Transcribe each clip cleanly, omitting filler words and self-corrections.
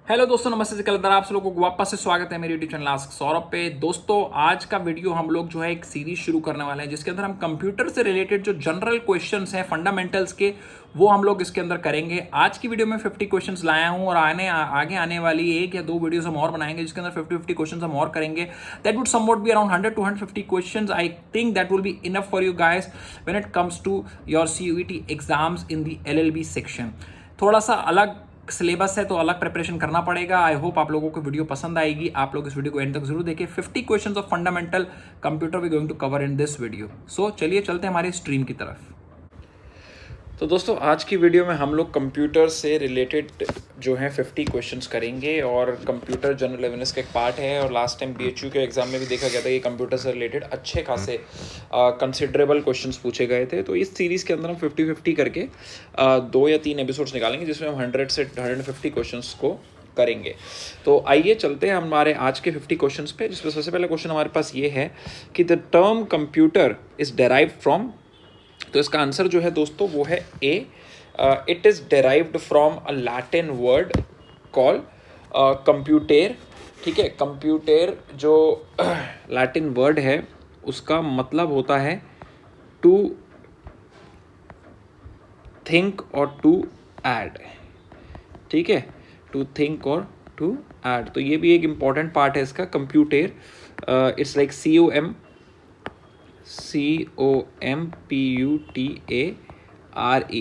Hello दोस्तों, नमस्ते। कलंदर आप सब लोगों को वापस से स्वागत है मेरे यूट्यूब चैनल आस्क सौरभ पे। दोस्तों, आज का वीडियो हम लोग जो है एक सीरीज शुरू करने वाले हैं जिसके अंदर हम कंप्यूटर से रिलेटेड जो जनरल क्वेश्चंस हैं फंडामेंटल्स के, वो हम लोग इसके अंदर करेंगे। आज की वीडियो में 50 क्वेश्चंस लाया हूं और आगे आने वाली एक या दो वीडियोस हम और बनाएंगे जिसके अंदर 50 क्वेश्चंस हम और करेंगे। That would somewhat be around 100 to 150 questions. I think that will be enough for you guys when it comes to your CUET exams in the LLB section. थोड़ा सा अलग सिलेबस है तो अलग प्रिपरेशन करना पड़ेगा। आई होप आप लोगों को वीडियो पसंद आएगी। आप लोग इस वीडियो को एंड तक जरूर देखें। 50 questions of fundamental computer we going to cover in this video. So चलिए चलते हैं हमारे स्ट्रीम की तरफ। तो दोस्तों, आज की वीडियो में हम लोग कंप्यूटर से रिलेटेड जो है 50 क्वेश्चंस करेंगे और कंप्यूटर जनरल अवेयरनेस का एक पार्ट है। और लास्ट टाइम BHU के एग्जाम में भी देखा गया था कि कंप्यूटर से रिलेटेड अच्छे खासे कंसिडरेबल क्वेश्चंस पूछे गए थे। तो इस सीरीज़ के अंदर हम 50-50 करके 2 या 3 एपिसोड्स निकालेंगे जिसमें हम 100 से 150 क्वेश्चंस को करेंगे। तो आइए चलते हैं हमारे आज के 50 क्वेश्चंस पे, जिसमें सबसे पहला क्वेश्चन हमारे पास ये है कि the term computer is derived from. तो इसका आंसर जो है दोस्तों वो है A. It is derived from a Latin word call computer. ठीक है, कंप्यूटेर जो लैटिन वर्ड है उसका मतलब होता है टू थिंक और टू ऐड। ठीक है, टू थिंक और टू ऐड। तो ये भी एक इम्पॉर्टेंट पार्ट है इसका, कंप्यूटेर। It's like COMPUTARE।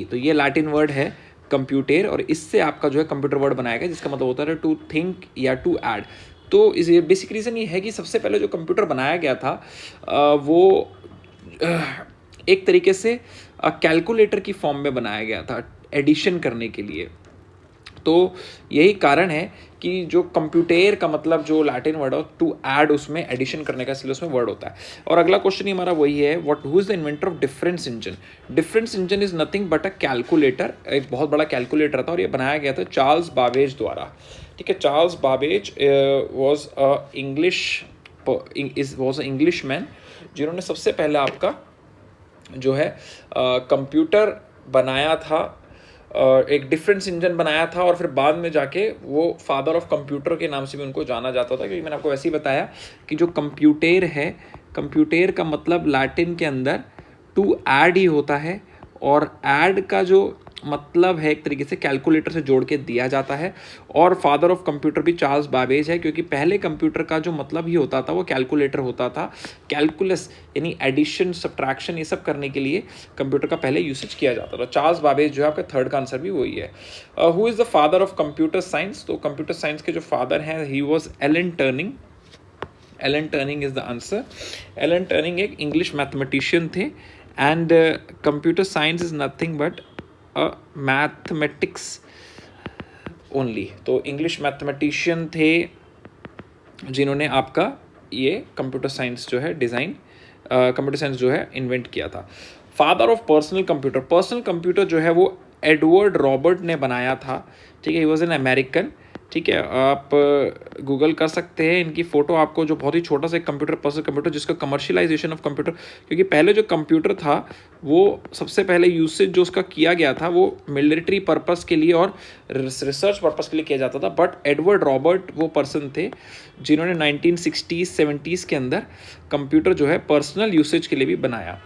तो ये लैटिन वर्ड है कंप्यूटेर और इससे आपका जो है कंप्यूटर वर्ड बनाया गया जिसका मतलब होता है टू थिंक या टू ऐड। तो इस बेसिक रीज़न ये है कि सबसे पहले जो कंप्यूटर बनाया गया था वो एक तरीके से कैलकुलेटर की फॉर्म में बनाया गया था एडिशन करने के लिए। तो यही कारण है कि जो कंप्यूटेर का मतलब जो लैटिन वर्ड है टू ऐड, उसमें एडिशन करने का इसलिए उसमें वर्ड होता है। और अगला क्वेश्चन ही हमारा वही है, what who is the inventor of difference engine. Difference engine is nothing but a calculator. एक बहुत बड़ा कैलकुलेटर था और ये बनाया गया था चार्ल्स बाबेज द्वारा। ठीक है, Charles Babbage was English man जिन्होंने सबसे पहले आपका जो है कंप्यूटर बनाया था, एक डिफरेंस इंजन बनाया था। और फिर बाद में जाके वो फादर ऑफ कंप्यूटर के नाम से भी उनको जाना जाता था, क्योंकि मैंने आपको वैसे ही बताया कि जो कंप्यूटेर है, कंप्यूटेर का मतलब लैटिन के अंदर टू ऐड ही होता है। और ऐड का जो मतलब है एक तरीके से कैलकुलेटर से जोड़ के दिया जाता है। और फादर ऑफ कंप्यूटर भी चार्ल्स बाबेज है, क्योंकि पहले कंप्यूटर का जो मतलब ही होता था वो कैलकुलेटर होता था। कैलकुलस यानी एडिशन, सब्ट्रैक्शन, ये सब करने के लिए कंप्यूटर का पहले यूसेज किया जाता था। चार्ल्स बाबेज जो है आपका थर्ड का आंसर भी वही है। Who is the father of computer science. तो कंप्यूटर साइंस के जो फादर हैं ही was Alan Turing. Alan Turing is the answer. Alan Turing एक इंग्लिश मैथमेटिशियन थे। And computer science is nothing but mathematics only. तो इंग्लिश मैथमेटिशियन थे जिन्होंने आपका ये कंप्यूटर साइंस जो है कंप्यूटर साइंस जो है इन्वेंट किया था। Father of personal computer. Personal computer जो है वो एडवर्ड रॉबर्ट ने बनाया था। ठीक है, ही वॉज एन अमेरिकन। ठीक है, आप गूगल कर सकते हैं इनकी फ़ोटो आपको, जो बहुत ही छोटा सा एक कंप्यूटर, पर्सनल कंप्यूटर जिसका कमर्शियलाइजेशन ऑफ कंप्यूटर, क्योंकि पहले जो कंप्यूटर था वो सबसे पहले यूसेज जो उसका किया गया था वो मिलिट्री पर्पस के लिए और रिसर्च पर्पस के लिए किया जाता था। बट एडवर्ड रॉबर्ट वो पर्सन थे जिन्होंने 1960s-70s के अंदर कंप्यूटर जो है पर्सनल यूसेज के लिए भी बनाया।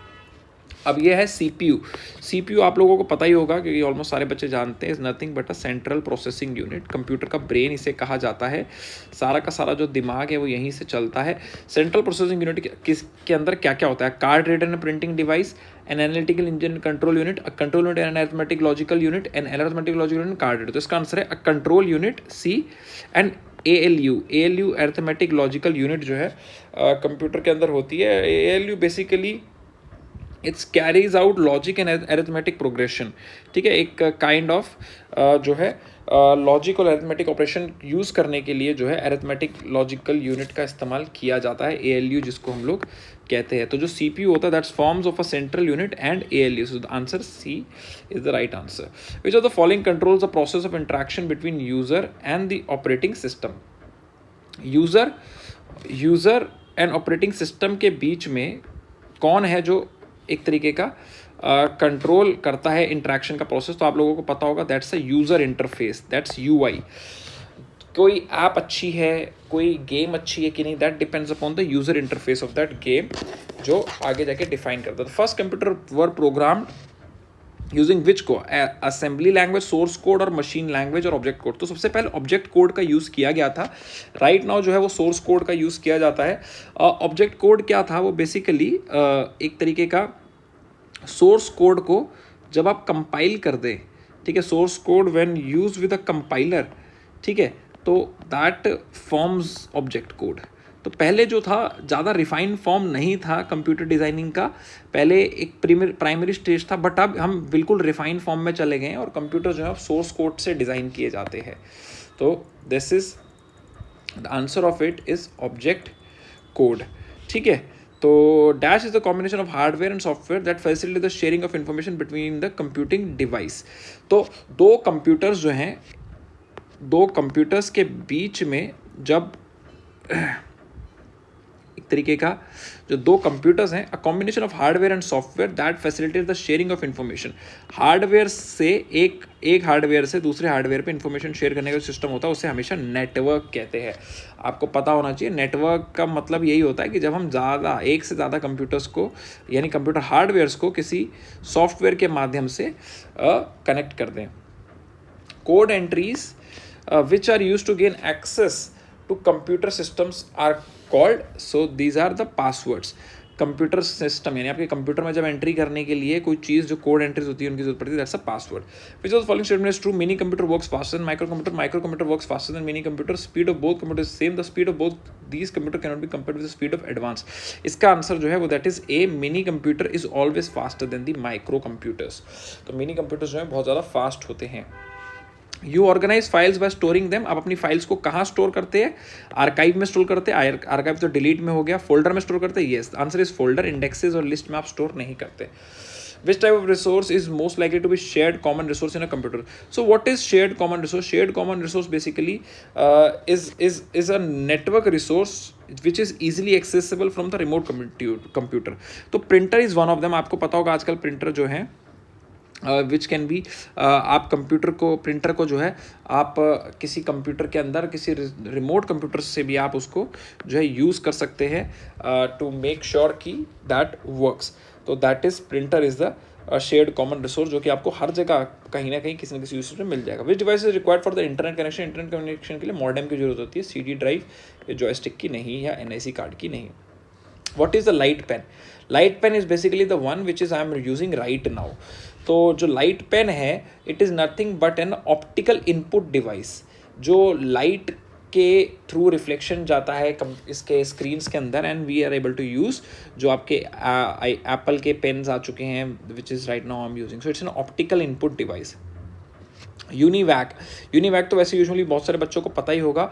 अब ये है CPU। CPU आप लोगों को पता ही होगा क्योंकि ऑलमोस्ट सारे बच्चे जानते हैं, is nothing but a central processing unit. Computer का ब्रेन इसे कहा जाता है। सारा का सारा जो दिमाग है वो यहीं से चलता है। सेंट्रल प्रोसेसिंग यूनिट किसके अंदर क्या क्या होता है? Card reader and printing device, an analytical engine, control unit, a control unit and arithmetic logical unit, an arithmetic logical unit, card reader. तो इसका आंसर है a control unit C। And ALU arithmetic logical unit जो है computer के अंदर होती है। ALU basically it's carries out logic and arithmetic progression. ठीक है, एक काइंड ऑफ जो है लॉजिक और अरिथमेटिक ऑपरेशन यूज़ करने के लिए जो है अरिथमेटिक लॉजिकल यूनिट का इस्तेमाल किया जाता है, ALU जिसको हम लोग कहते हैं। तो जो CPU होता है that's forms of a central unit and ALU। So the answer C is the right answer. Which of the following controls the process of interaction between user and the operating system. User and operating system के बीच में कौन है जो एक तरीके का control करता है इंट्रैक्शन का प्रोसेस? तो आप लोगों को पता होगा that's a user interface, that's UI। कोई ऐप अच्छी है, कोई गेम अच्छी है कि नहीं, that depends upon the user interface of that game, जो आगे जाके डिफाइन करता है। First computer were programmed using which को असेंबली लैंग्वेज, सोर्स कोड और मशीन लैंग्वेज और ऑब्जेक्ट कोड। तो सबसे पहले ऑब्जेक्ट कोड का यूज़ किया गया था। राइट नाउ जो है वो सोर्स कोड का यूज़ किया जाता है। ऑब्जेक्ट कोड क्या था, वो बेसिकली एक तरीके का सोर्स कोड को जब आप कंपाइल कर दें, ठीक है, source code when use with a compiler, ठीक है, तो दैट फॉर्म्स ऑब्जेक्ट कोड। तो पहले जो था ज़्यादा रिफाइंड फॉर्म नहीं था कंप्यूटर डिज़ाइनिंग का, पहले एक प्राइमरी स्टेज था, बट अब हम बिल्कुल रिफाइंड फॉर्म में चले गए हैं और कंप्यूटर जो है सोर्स कोड से डिज़ाइन किए जाते हैं। तो this is the answer of it is object code, ठीक है। तो dash is the combination of hardware and software that facilitate the sharing of information between the computing device. तो दो कंप्यूटर्स जो हैं, दो कंप्यूटर्स के बीच में जब एक तरीके का जो दो कंप्यूटर्स हैं, a combination of hardware and software that facilitate the sharing of information. Hardware से एक हार्डवेयर से दूसरे हार्डवेयर पे इंफॉर्मेशन शेयर करने का सिस्टम होता है, उसे हमेशा नेटवर्क कहते हैं। आपको पता होना चाहिए नेटवर्क का मतलब यही होता है कि जब हम ज़्यादा एक से ज़्यादा कंप्यूटर्स को, यानी कंप्यूटर हार्डवेयर्स को किसी सॉफ्टवेयर के माध्यम से कनेक्ट कर दें। Code entries which are used to gain access to computer systems are called, so these are the passwords। Computer system यानी आपके कंप्यूटर में जब एंट्री करने के लिए कोई चीज़ जो कोड एंट्रीज होती है उनकी जरूरत पड़ती है, that's a password. Which of the following statement is true, mini computer works faster than micro computer works faster than mini computer, speed of both computer same, the speed of both these computer can not be compared with the speed of advance. इसका answer जो है वो that is a, mini computer is always faster than the micro computers. तो mini computers जो है बहुत ज़्यादा fast होते हैं। You organise files by storing them. आप अपनी फाइल्स को कहाँ स्टोर करते हैं, आर्काइव में स्टोर करते हैं। आर्काइव तो डिलीट में हो गया, फोल्डर में स्टोर करते हैं, yes answer is folder. Indexes और लिस्ट में आप स्टोर नहीं करते। Which type of resource is most likely to be shared common resource in a computer? So what is shared common resource? Shared common resource basically is a network resource which is easily accessible from the remote computer. तो printer is one of them। आपको पता होगा आजकल printer जो है which can be, आप computer को, printer को जो है आप किसी कंप्यूटर के अंदर, किसी रिमोट कंप्यूटर से भी आप उसको जो है यूज़ कर सकते हैं टू मेक श्योर कि दैट वर्क्स। तो that is printer is the shared common resource, जो कि आपको हर जगह कहीं ना कहीं किसी न किसी यूज में मिल जाएगा। विच device is required for the internet connection? Internet connection के लिए मॉडेम की जरूरत होती है, CD ड्राइव या जॉयस्टिक की नहीं, या NIC कार्ड की नहीं। What is the light pen? Light pen is basically the one which is I am using right now। तो जो लाइट पेन है, it is nothing but an optical input device, जो light के through reflection जाता है इसके screens के अंदर, and we are able to use जो आपके एप्पल के पेन्स आ चुके हैं which is right now I am using. So it's an optical input device. UNIVAC, UNIVAC तो वैसे यूजुअली बहुत सारे बच्चों को पता ही होगा,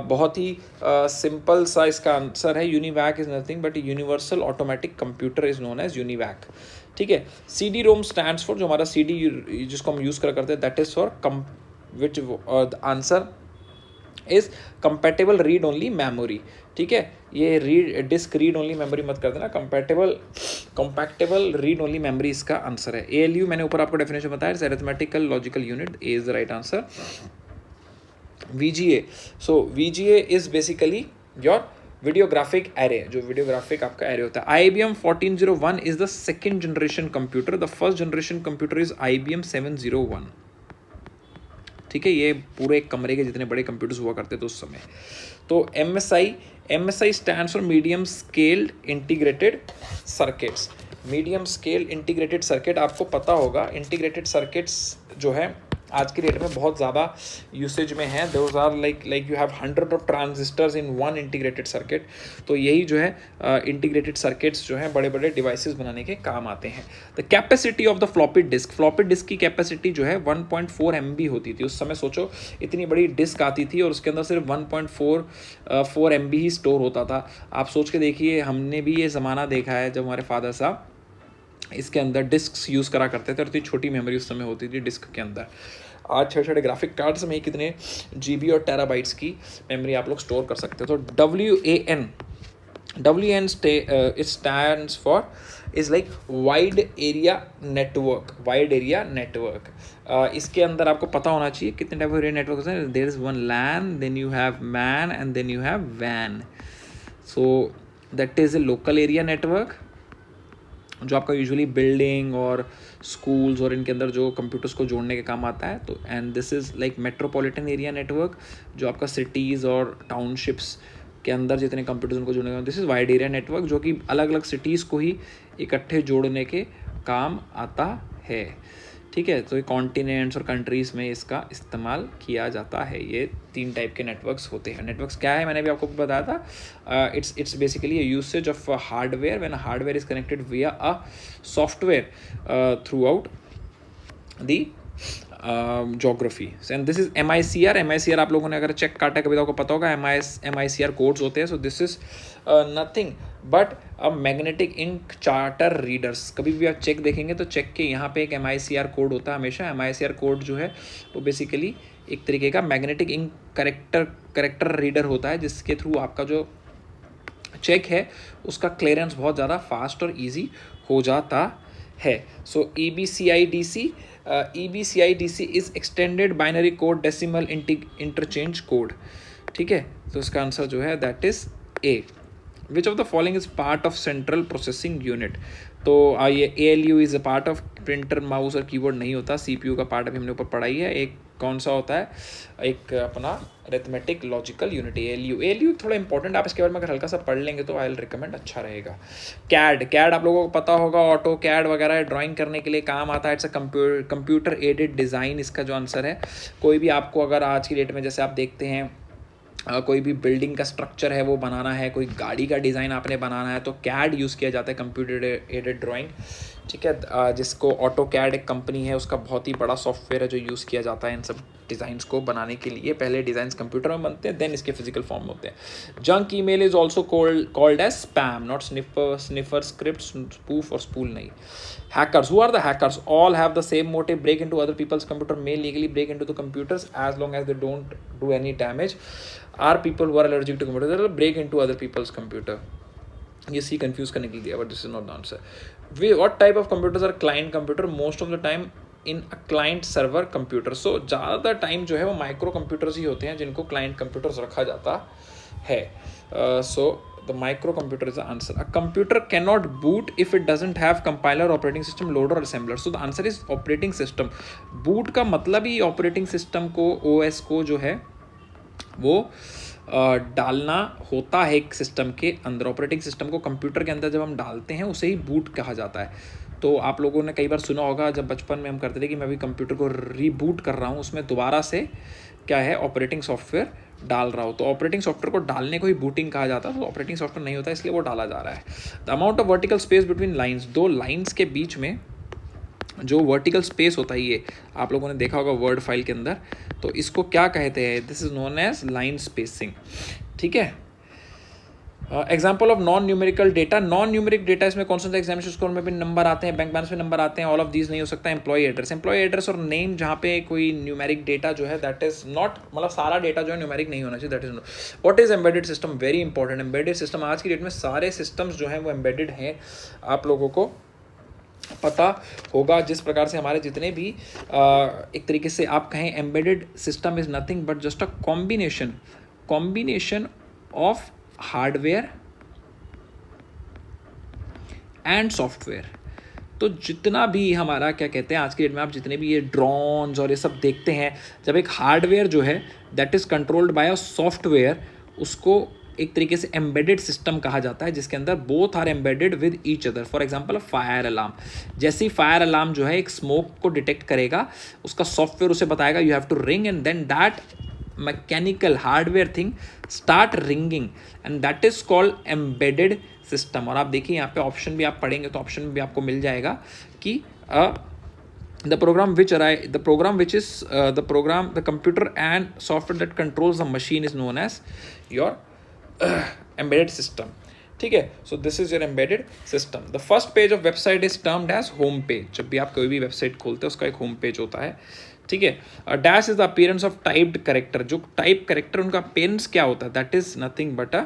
बहुत ही सिंपल सा इसका आंसर है। UNIVAC is nothing but universal automatic computer is known as UNIVAC, ठीक है। CD-ROM स्टैंड्स फॉर, जो हमारा CD जिसको हम यूज़ करते हैं, that is for which the answer is compatible read only memory, ठीक है। ये डिस्क रीड ओनली मेमोरी मत कर देना, कंपैक्टेबल रीड ओनली मेमोरी इसका आंसर है। ALU मैंने ऊपर आपको डेफिनेशन बताया, it's arithmetical logical unit, A is the right answer. VGA, so VGA is basically your videographic array, जो वीडियोग्राफिक आपका एरे होता है। IBM 1401 is the second generation computer, the first generation computer is IBM 701, ठीक है। ये पूरे एक कमरे के जितने बड़े कंप्यूटर्स हुआ करते थे उस समय। तो MSI stands for medium scaled integrated circuits. Medium scale integrated circuit, आपको पता होगा इंटीग्रेटेड सर्किट्स जो है आज की डेट में बहुत ज़्यादा यूसेज में है। Those are like you have 100 of transistors in one integrated circuit. तो यही जो है इंटीग्रेटेड सर्किट्स जो है बड़े बड़े डिवाइसेस बनाने के काम आते हैं। The capacity of the floppy disk की कैपेसिटी जो है 1.4 MB होती थी उस समय। सोचो इतनी बड़ी डिस्क आती थी और उसके अंदर सिर्फ 1.4 MB ही स्टोर होता था। आप सोच के देखिए, हमने भी ये ज़माना देखा है जब हमारे फादर साहब इसके अंदर डिस्क यूज़ करा करते थे और इतनी छोटी मेमोरी उस समय होती थी डिस्क के अंदर। आज छोटे छोटे ग्राफिक कार्ड्स में ही कितने GB और टेराबाइट्स की मेमोरी आप लोग स्टोर कर सकते हो। तो WAN it stands for is like wide area network, wide area network. इसके अंदर आपको पता होना चाहिए कितने टाइप ऑफ एरिया नेटवर्क होते हैं। There is one LAN, then you have MAN and then you have वैन। So that is a local area network जो आपका यूजुअली बिल्डिंग और स्कूल्स और इनके अंदर जो कंप्यूटर्स को जोड़ने के काम आता है। तो and this is like metropolitan area network जो आपका सिटीज़ और टाउनशिप्स के अंदर जितने कंप्यूटर्स उनको जोड़ने का। This is wide area network जो कि अलग अलग सिटीज़ को ही इकट्ठे जोड़ने के काम आता है। ठीक है, तो ये कॉन्टिनेंट्स और कंट्रीज़ में इसका इस्तेमाल किया जाता है। ये 3 टाइप के नेटवर्क्स होते हैं। नेटवर्क्स क्या है मैंने भी आपको बताया था, it's basically a usage of hardware when hardware is connected via a software throughout the geography. And this is MICR आप लोगों ने अगर चेक काटा कभी तो आपको पता होगा MICR कोड्स होते हैं। So this is nothing but a magnetic ink character readers. कभी भी आप चेक देखेंगे तो चेक के यहाँ पे एक MICR कोड होता है हमेशा। MICR कोड जो है वो बेसिकली एक तरीके का मैग्नेटिक इंक करेक्टर रीडर होता है जिसके थ्रू आपका जो चेक है उसका क्लियरेंस बहुत ज़्यादा फास्ट और ईजी हो जाता है। सो EBCIDC is extended binary code decimal interchange code. ठीक है, तो इसका आंसर जो है that is a. Which of the following is part of central processing unit. तो ये ALU is a part of printer mouse और कीबोर्ड नहीं होता। CPU का पार्ट अभी हमने ऊपर पढ़ा ही है। एक कौन सा होता है, एक अपना अरिथमेटिक लॉजिकल यूनिट ALU थोड़ा इंपॉर्टेंट। आप इसके बारे में अगर हल्का सा पढ़ लेंगे तो आई विल रिकमेंड, अच्छा रहेगा। कैड आप लोगों को पता होगा, ऑटो कैड वगैरह ड्राइंग करने के लिए काम आता है। It's a computer aided design, इसका जो आंसर है। कोई भी आपको अगर आज की डेट में जैसे आप देखते हैं कोई भी बिल्डिंग का स्ट्रक्चर है वो बनाना है, कोई गाड़ी का डिज़ाइन आपने बनाना है तो कैड यूज़ किया जाता है, कंप्यूटर एडेड ड्राइंग। ठीक है, जिसको ऑटो कैड एक कंपनी है, उसका बहुत ही बड़ा सॉफ्टवेयर है जो यूज़ किया जाता है इन सब डिज़ाइंस को बनाने के लिए। पहले डिज़ाइंस कंप्यूटर में बनते हैं, देन इसके फिजिकल फॉर्म होते हैं। Junk email is also called as spam, not sniffer script, spoof और स्पूल नहीं। Hackers, who are the hackers? All have the same motive: break into other people's computer, may legally break into the computers as long as they don't do any damage. Are people who are allergic to computers, they'll break into other people's computer. ये सी confuse करने के लिए दिया, but this is not the answer. What type of computers are client computer? Most of the time in a client server computer. So ज़्यादातर time जो है वो micro computers ही होते हैं जिनको क्लाइंट कंप्यूटर्स रखा जाता है। सो the microcomputer is the answer. A computer cannot boot if it doesn't have compiler, operating system, loader or assembler. So the answer is operating system. boot का मतलब ही operating system को, OS को जो है वो डालना होता है एक सिस्टम के अंदर। ऑपरेटिंग सिस्टम को कंप्यूटर के अंदर जब हम डालते हैं उसे ही बूट कहा जाता है। तो आप लोगों ने कई बार सुना होगा, जब बचपन में हम करते थे कि मैं अभी कंप्यूटर को रीबूट कर रहा हूँ, उसमें दोबारा से क्या है ऑपरेटिंग सॉफ्टवेयर डाल रहा हूँ। तो ऑपरेटिंग सॉफ्टवेयर को डालने को ही बूटिंग कहा जाता है। तो ऑपरेटिंग सॉफ्टवेयर नहीं होता इसलिए वो डाला जा रहा है। The amount of vertical space between lines, दो लाइन्स के बीच में जो वर्टिकल स्पेस होता है, ये आप लोगों ने देखा होगा वर्ड फाइल के अंदर, तो इसको क्या कहते हैं? This is known as line spacing. ठीक है, example of non numerical data. Non numeric data इसमें कौन सा? एग्जामिनेशन स्कोर में भी नंबर आते हैं, बैंक बैलेंस में नंबर आते हैं, ऑल ऑफ दीज नहीं हो सकता। एम्प्लॉय एड्रेस और नेम, जहाँ पे कोई न्यूमेरिक डेटा जो है दैट इज नॉट, मतलब सारा डेटा जो है न्यूमेरिक नहीं होना चाहिए, that is not. What is embedded system? Very important. Embedded system, आज की डेट में सारे सिस्टम्स जो हैं वो एम्बेडेड हैं। आप लोगों को पता होगा जिस प्रकार से हमारे जितने भी एक तरीके से आप कहें embedded system is nothing but just a combination of hardware and software. तो जितना भी हमारा क्या कहते हैं आज की डेट में आप जितने भी ये ड्रोन्स और ये सब देखते हैं, जब एक हार्डवेयर जो है that is controlled by a software, उसको एक तरीके से एम्बेडेड सिस्टम कहा जाता है, जिसके अंदर both are embedded with each other. For example fire alarm, जैसे ही फायर अलार्म जो है एक स्मोक को डिटेक्ट करेगा, उसका सॉफ्टवेयर उसे बताएगा you have to ring, and then that mechanical hardware thing start ringing, and that is called embedded system. और आप देखिए यहाँ पे ऑप्शन भी आप पढ़ेंगे तो ऑप्शन में भी आपको मिल जाएगा कि the computer and software that controls the machine is known as your embedded system. ठीक है, so this is your embedded system. The first page of website is termed as home page. जब भी आप कोई भी वेबसाइट खोलते हैं उसका एक होम पेज होता है। ठीक है, dash is the appearance of typed character. जो टाइप कैरेक्टर उनका अपीयरेंस क्या होता है? That is nothing but a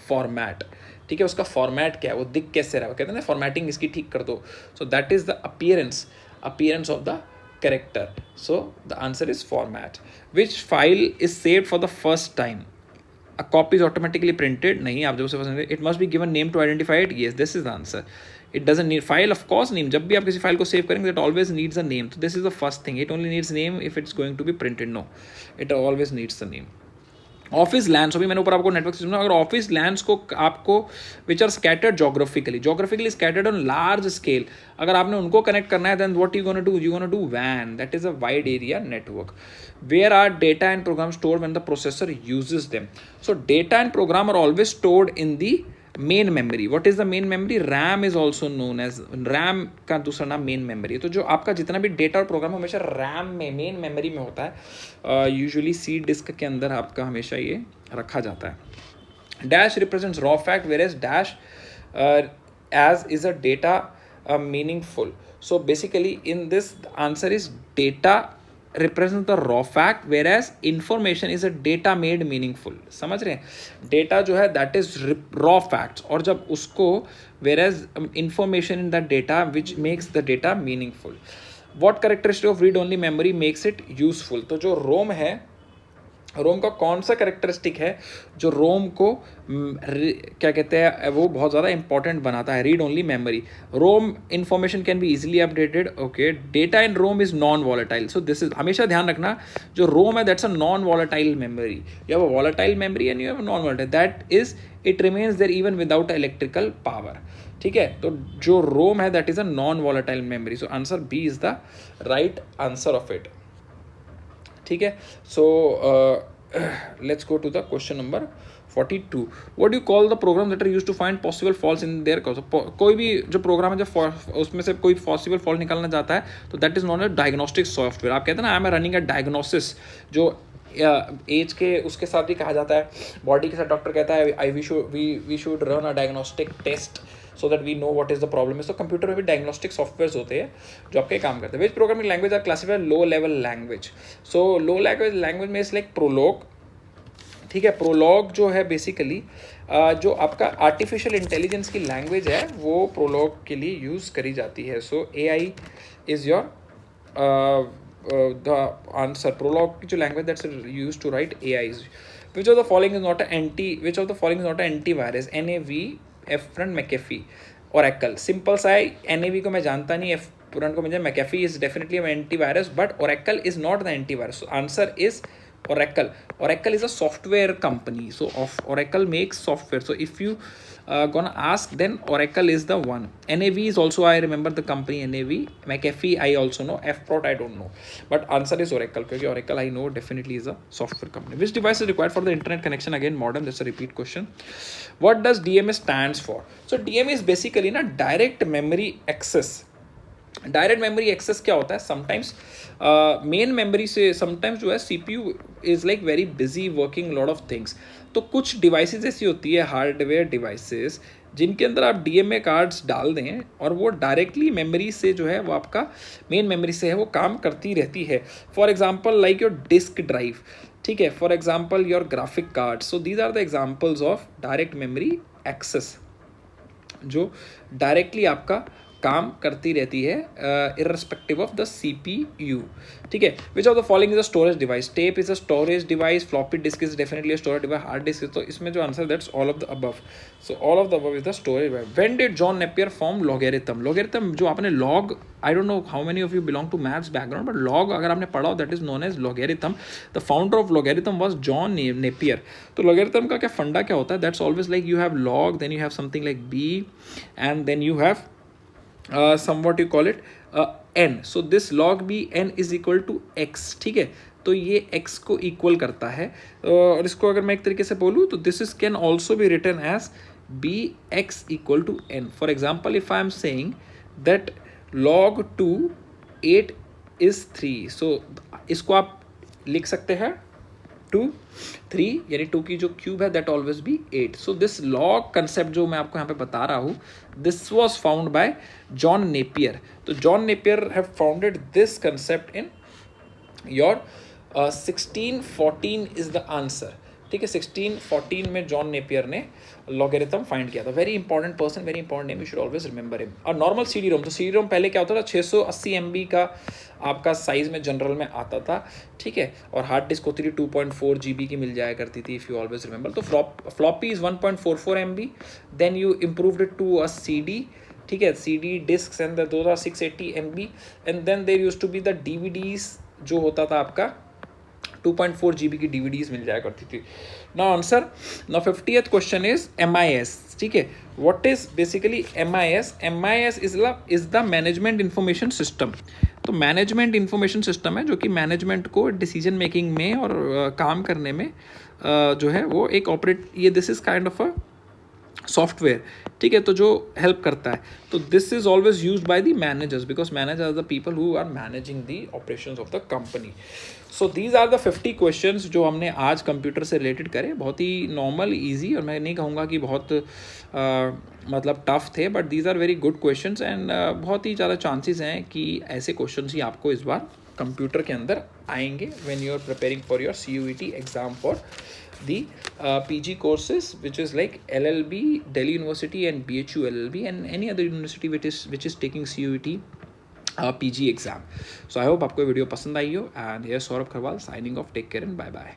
format. ठीक है, उसका फॉर्मेट क्या है, वो दिख कैसे रहा है, कहते हैं ना फॉर्मेटिंग इसकी ठीक कर दो. So that is the appearance of the character. So the answer is format. Which file is saved for the first time? A copy is automatically printed. नहीं, आप जब उसे पसंद करें, it must be given name to identify it. Yes, this is the answer. It doesn't need file, of course name. जब भी आप किसी फाइल को सेव करेंगे, it always needs a name. So this is the first thing. It only needs name if it's going to be printed. No, it always needs the name. Office LANs, अभी मैंने ऊपर आपको network system, अगर office LANs को आपको which are scattered geographically scattered on large scale, अगर आपने उनको कनेक्ट करना है, then what you gonna do वैन, that is a wide area network. Where are data and program stored when the processor uses them? So data and program are always stored in the main memory. What is the main memory? RAM is also known as, RAM का दूसरा नाम main memory. तो जो आपका जितना भी data और programme हमेशा रैम में, मेन मेमोरी में होता है. यूजुअली सी डिस्क के अंदर आपका हमेशा ये रखा जाता है. Dash represents raw fact, whereas dash as is a data meaningful. So basically in this answer is data represents the raw fact, whereas information is a data made meaningful. समझ रहे हैं? डेटा जो है that is raw facts, और जब उसको whereas information in that data which makes the data meaningful. What characteristic of read only memory makes it useful? तो जो रोम है, रोम का कौन सा कैरेक्टरिस्टिक है जो रोम को क्या कहते हैं, वो बहुत ज़्यादा इंपॉर्टेंट बनाता है? Read only memory. ROM information can be easily updated. Okay, data in ROM is non volatile. So this is, हमेशा ध्यान रखना, जो रोम है that's a non volatile memory. You have a volatile memory and you have non volatile, that is it remains there even without electrical power. ठीक है, तो जो ROM है that is a non volatile memory. So answer B is the right answer of it. ठीक है, so let's go to the question number 42. What do call the program that are used to find possible faults in their code? कोई भी जो programme है, जब उसमें से कोई पॉसिबल फॉल्ट निकालना चाहता है, तो that is non A diagnostic software. आप कहते हैं ना, I am running a diagnosis, जो एज के उसके साथ भी कहा जाता है, बॉडी के साथ डॉक्टर कहता है we should run a diagnostic test so that we know what is the problem is. तो कंप्यूटर में भी डायग्नोस्टिक सॉफ्टवेयर्स होते हैं जो आपके काम करते हैं. Which programming language are classified low level language? So low level language में इज लाइक प्रोलॉग. ठीक है, प्रोलॉग जो है बेसिकली जो आपका आर्टिफिशियल इंटेलिजेंस की लैंग्वेज है, वो प्रोलॉग के लिए यूज़ करी जाती है. So AI is your the answer. Prolog की जो language that's use to write AI is. Which of the following is not anti virus? NAV, एफरन, मैकेफी, ओरेकल. सिंपल सा है, NAV को मैं जानता नहीं, एफरन को मुझे, McAfee is definitely anti virus, but Oracle is not the anti virus. Answer is Oracle. Oracle is a software company, so Oracle makes software. So if you gonna ask, then Oracle is the one. NAV is also, I remember the company NAV. McAfee I also know. Fprot I don't know, but answer is Oracle, because Oracle I know definitely is a software company. Which device is required for the internet connection? Again, modem. That's a repeat question. What does DMA stands for? So DMA is basically na direct memory access. Direct memory access क्या होता है? Sometimes main memory से sometimes जो है CPU is like very busy working lot of things. तो कुछ devices ऐसी होती है, हार्डवेयर डिवाइसेस, जिनके अंदर आप DMA कार्ड्स डाल दें और वो डायरेक्टली मेमोरी से जो है, वो आपका मेन मेमोरी से है, वो काम करती रहती है. For example like your disk drive. ठीक है, for example your graphic card. So these are the examples of direct memory access, जो डायरेक्टली आपका काम करती रहती है इररेस्पेक्टिव ऑफ द CPU. ठीक है, which of the following is a storage device? Tape is a storage device, floppy disk is definitely a storage device, hard disk. तो इसमें जो answer that's all of the above. So all of the above is the storage device. When did John Napier form logarithm? Logarithm जो आपने log, I don't know how many of you belong to maths background, but log अगर आपने पढ़ा हो, that is known as logarithm. The founder of logarithm was John Napier. तो logarithm का क्या फंडा क्या होता है? That's always like you have log, then you have something like b, and then you have somewhat you call it n. so this log b n is equal to x. ठीक है, तो ये x को equal करता है. और इसको अगर मैं एक तरीके से बोलूँ, तो this is can also be written as bx equal to n. For example, if I am saying that log 2 8 is 3, so इसको आप लिख सकते हैं 2 3, यानी 2 की जो क्यूब है that always be 8. So this log concept जो मैं आपको यहाँ पे बता रहा हूँ, this was found by John Napier. तो John Napier have founded this concept in your 1614 is the answer. ठीक है। 1614 में जॉन नेपियर ने लॉगरिथम फाइंड किया था। Very important person, very important name, you should always remember him. और normal C D ROM, तो C D रोम पहले क्या होता था, 680 MB का आपका साइज़ में जनरल में आता था, ठीक है। और हार्ड डिस्क होती थी 2.4 GB की मिल जाया करती थी, इफ़ यू ऑलवेज रिमेंबर। तो floppy is 1.44 MB, then you improved it to a CD, ठीक है। CD disk and those are 680 MB, and then there used to be the DVDs, जो होता था आपका 2.4 GB की DVDs मिल जाया करती थी। Now answer, now 50th question is MIS, ठीक है। What is basically MIS? MIS is the management information system. तो मैनेजमेंट इंफॉर्मेशन सिस्टम है जो कि मैनेजमेंट को डिसीजन मेकिंग में और काम करने में जो है वो एक ये this is kind of a software, ठीक है, तो जो हेल्प करता है। तो this is always used by the managers, because manager are the people who are managing the operations of the company. So these are the 50 questions जो हमने आज कंप्यूटर से रिलेटेड करे। बहुत ही नॉर्मल, इजी, और मैं नहीं कहूँगा कि बहुत मतलब टफ थे, but these are very good questions, and बहुत ही ज़्यादा चांसेस हैं कि ऐसे क्वेश्चंस ही आपको इस बार कंप्यूटर के अंदर आएंगे when you are preparing for your CUET exam for the PG courses, which is like LLB, Delhi University, and BHU LLB, and any other university which is taking CUET PG exam. So I hope आपको video पसंद आई हो, and here's Saurabh Kharwal signing off. Take care and bye bye.